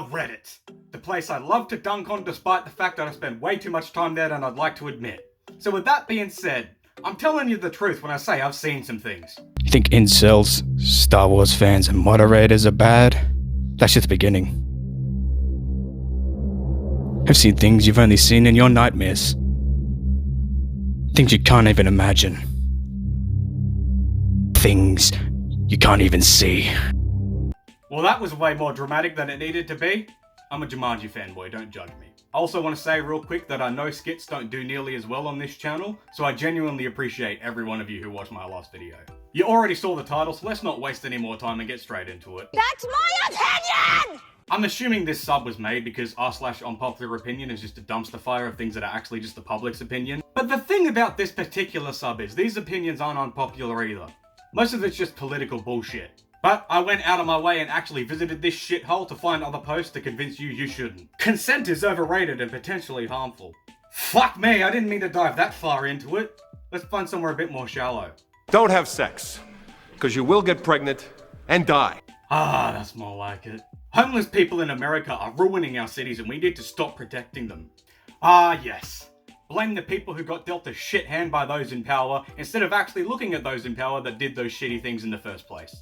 Reddit. The place I love to dunk on despite the fact that I spend way too much time there than I'd like to admit. So with that being said, I'm telling you the truth when I say I've seen some things. You think incels, Star Wars fans, and moderators are bad? That's just the beginning. I've seen things you've only seen in your nightmares. Things you can't even imagine. Things you can't even see. Well, that was way more dramatic than it needed to be. I'm a Jumanji fanboy, don't judge me. I also want to say real quick that I know skits don't do nearly as well on this channel, so I genuinely appreciate every one of you who watched my last video. You already saw the title, so let's not waste any more time and get straight into it. That's my opinion! I'm assuming this sub was made because r/unpopular opinion is just a dumpster fire of things that are actually just the public's opinion. But the thing about this particular sub is these opinions aren't unpopular either. Most of it's just political bullshit. But I went out of my way and actually visited this shithole to find other posts to convince you shouldn't. Consent is overrated and potentially harmful. Fuck me, I didn't mean to dive that far into it. Let's find somewhere a bit more shallow. Don't have sex, because you will get pregnant and die. Ah, that's more like it. Homeless people in America are ruining our cities and we need to stop protecting them. Ah, yes. Blame the people who got dealt a shit hand by those in power instead of actually looking at those in power that did those shitty things in the first place.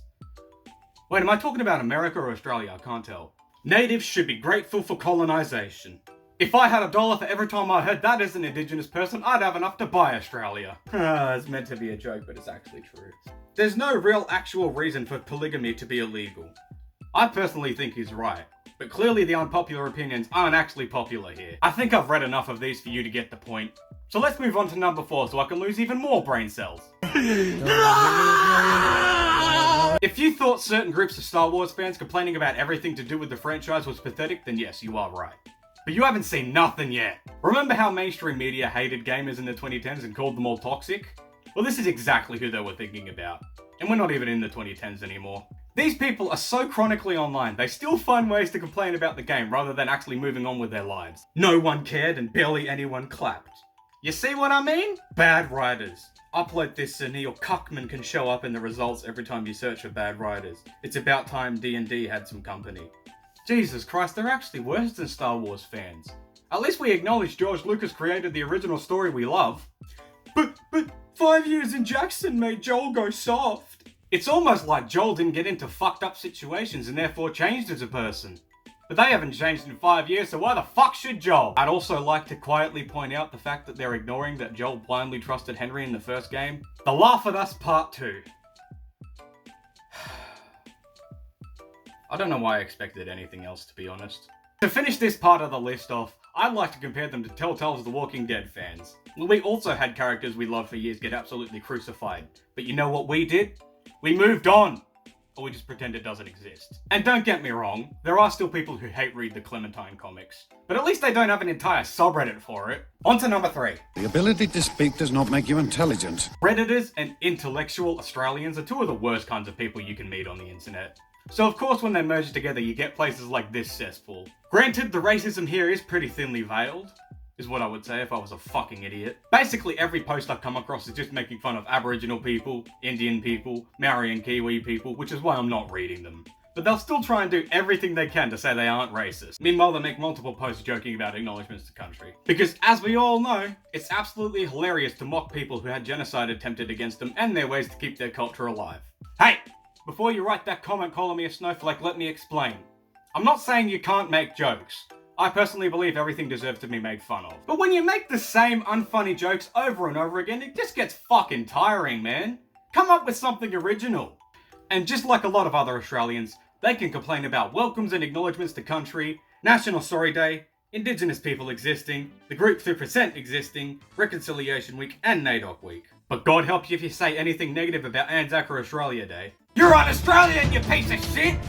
Wait, am I talking about America or Australia? I can't tell. Natives should be grateful for colonization. If I had $1 for every time I heard that as an indigenous person, I'd have enough to buy Australia. It's meant to be a joke, but it's actually true. There's no real actual reason for polygamy to be illegal. I personally think he's right, but clearly the unpopular opinions aren't actually popular here. I think I've read enough of these for you to get the point. So let's move on to number 4 so I can lose even more brain cells. If you thought certain groups of Star Wars fans complaining about everything to do with the franchise was pathetic, then yes, you are right. But you haven't seen nothing yet. Remember how mainstream media hated gamers in the 2010s and called them all toxic? Well, this is exactly who they were thinking about. And we're not even in the 2010s anymore. These people are so chronically online, they still find ways to complain about the game rather than actually moving on with their lives. No one cared and barely anyone clapped. You see what I mean? Bad writers. Upload this so Neil Cuckman can show up in the results every time you search for bad writers. It's about time D&D had some company. Jesus Christ, they're actually worse than Star Wars fans. At least we acknowledge George Lucas created the original story we love. But 5 years in Jackson made Joel go soft. It's almost like Joel didn't get into fucked up situations and therefore changed as a person. But they haven't changed in 5 years, so why the fuck should Joel? I'd also like to quietly point out the fact that they're ignoring that Joel blindly trusted Henry in the first game. The Laugh at Us Part 2. I don't know why I expected anything else, to be honest. To finish this part of the list off, I'd like to compare them to Telltale's The Walking Dead fans. We also had characters we loved for years get absolutely crucified. But you know what we did? We moved on! Or we just pretend it doesn't exist. And don't get me wrong, there are still people who hate read the Clementine comics. But at least they don't have an entire subreddit for it. On to number 3. The ability to speak does not make you intelligent. Redditors and intellectual Australians are two of the worst kinds of people you can meet on the internet. So of course when they merge together you get places like this cesspool. Granted, the racism here is pretty thinly veiled, is what I would say if I was a fucking idiot. Basically every post I've come across is just making fun of Aboriginal people, Indian people, Maori and Kiwi people, which is why I'm not reading them. But they'll still try and do everything they can to say they aren't racist. Meanwhile, they make multiple posts joking about acknowledgements to country. Because as we all know, it's absolutely hilarious to mock people who had genocide attempted against them and their ways to keep their culture alive. Hey! Before you write that comment calling me a snowflake, let me explain. I'm not saying you can't make jokes. I personally believe everything deserves to be made fun of. But when you make the same unfunny jokes over and over again, it just gets fucking tiring, man. Come up with something original. And just like a lot of other Australians, they can complain about welcomes and acknowledgements to country, National Sorry Day, Indigenous people existing, the Group 3% existing, Reconciliation Week, and NAIDOC Week. But God help you if you say anything negative about Anzac or Australia Day. You're on Australian, you piece of shit!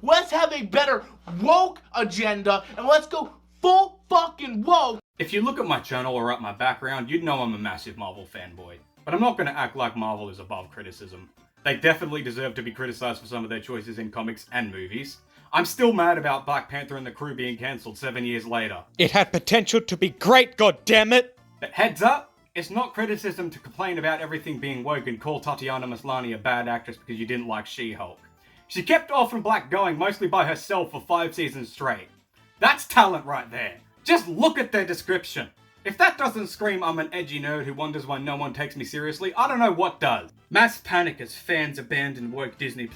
Let's have a better woke agenda and let's go full fucking woke. If you look at my channel or at my background, you'd know I'm a massive Marvel fanboy. But I'm not going to act like Marvel is above criticism. They definitely deserve to be criticized for some of their choices in comics and movies. I'm still mad about Black Panther and the crew being cancelled 7 years later. It had potential to be great, goddammit! But heads up, it's not criticism to complain about everything being woke and call Tatiana Maslany a bad actress because you didn't like She-Hulk. She kept Orphan Black going mostly by herself for 5 seasons straight. That's talent right there. Just look at their description. If that doesn't scream I'm an edgy nerd who wonders why no one takes me seriously, I don't know what does. Mass panic as fans abandon woke Disney+.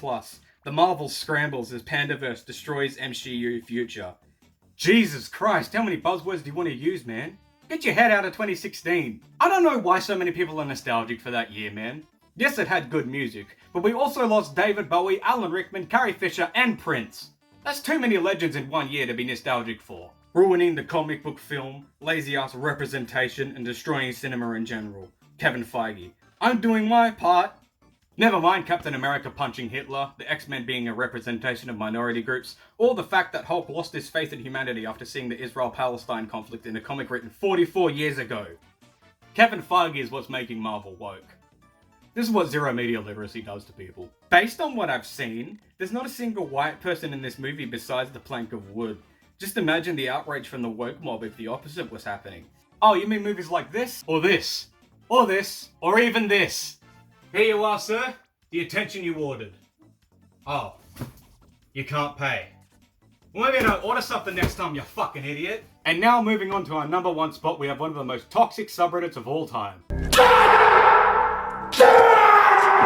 The Marvel scrambles as Pandaverse destroys MCU future. Jesus Christ, how many buzzwords do you want to use, man? Get your head out of 2016. I don't know why so many people are nostalgic for that year, man. Yes, it had good music, but we also lost David Bowie, Alan Rickman, Carrie Fisher, and Prince. That's too many legends in one year to be nostalgic for. Ruining the comic book film, lazy-ass representation, and destroying cinema in general. Kevin Feige. I'm doing my part. Never mind Captain America punching Hitler, the X-Men being a representation of minority groups, or the fact that Hulk lost his faith in humanity after seeing the Israel-Palestine conflict in a comic written 44 years ago. Kevin Feige is what's making Marvel woke. This is what zero media literacy does to people. Based on what I've seen, there's not a single white person in this movie besides the plank of wood. Just imagine the outrage from the woke mob if the opposite was happening. Oh, you mean movies like this? Or this? Or this? Or even this? Here you are, sir. The attention you ordered. Oh. You can't pay. Well, maybe don't order something next time, you fucking idiot. And now moving on to our number one spot, we have one of the most toxic subreddits of all time.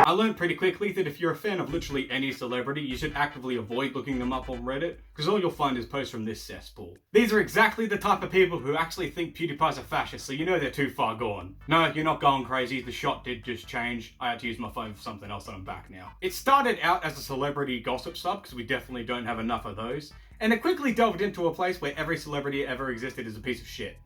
I learned pretty quickly that if you're a fan of literally any celebrity, you should actively avoid looking them up on Reddit, because all you'll find is posts from this cesspool. These are exactly the type of people who actually think PewDiePie's a fascist, so you know they're too far gone. No, you're not going crazy, the shot did just change. I had to use my phone for something else and I'm back now. It started out as a celebrity gossip sub, because we definitely don't have enough of those, and it quickly delved into a place where every celebrity ever existed is a piece of shit.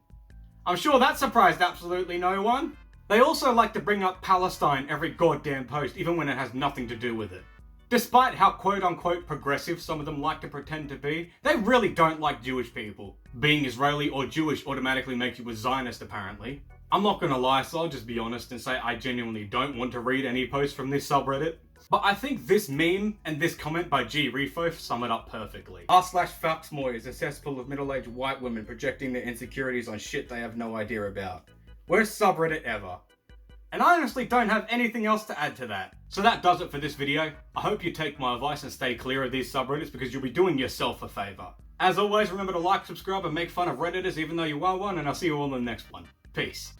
I'm sure that surprised absolutely no one. They also like to bring up Palestine every goddamn post, even when it has nothing to do with it. Despite how quote-unquote progressive some of them like to pretend to be, they really don't like Jewish people. Being Israeli or Jewish automatically makes you a Zionist, apparently. I'm not gonna lie, so I'll just be honest and say I genuinely don't want to read any posts from this subreddit. But I think this meme and this comment by G Refo sum it up perfectly. r/Faxmoy is a cesspool of middle-aged white women projecting their insecurities on shit they have no idea about. Worst subreddit ever. And I honestly don't have anything else to add to that. So that does it for this video. I hope you take my advice and stay clear of these subreddits because you'll be doing yourself a favour. As always, remember to like, subscribe and make fun of Redditors even though you are one, and I'll see you all in the next one. Peace.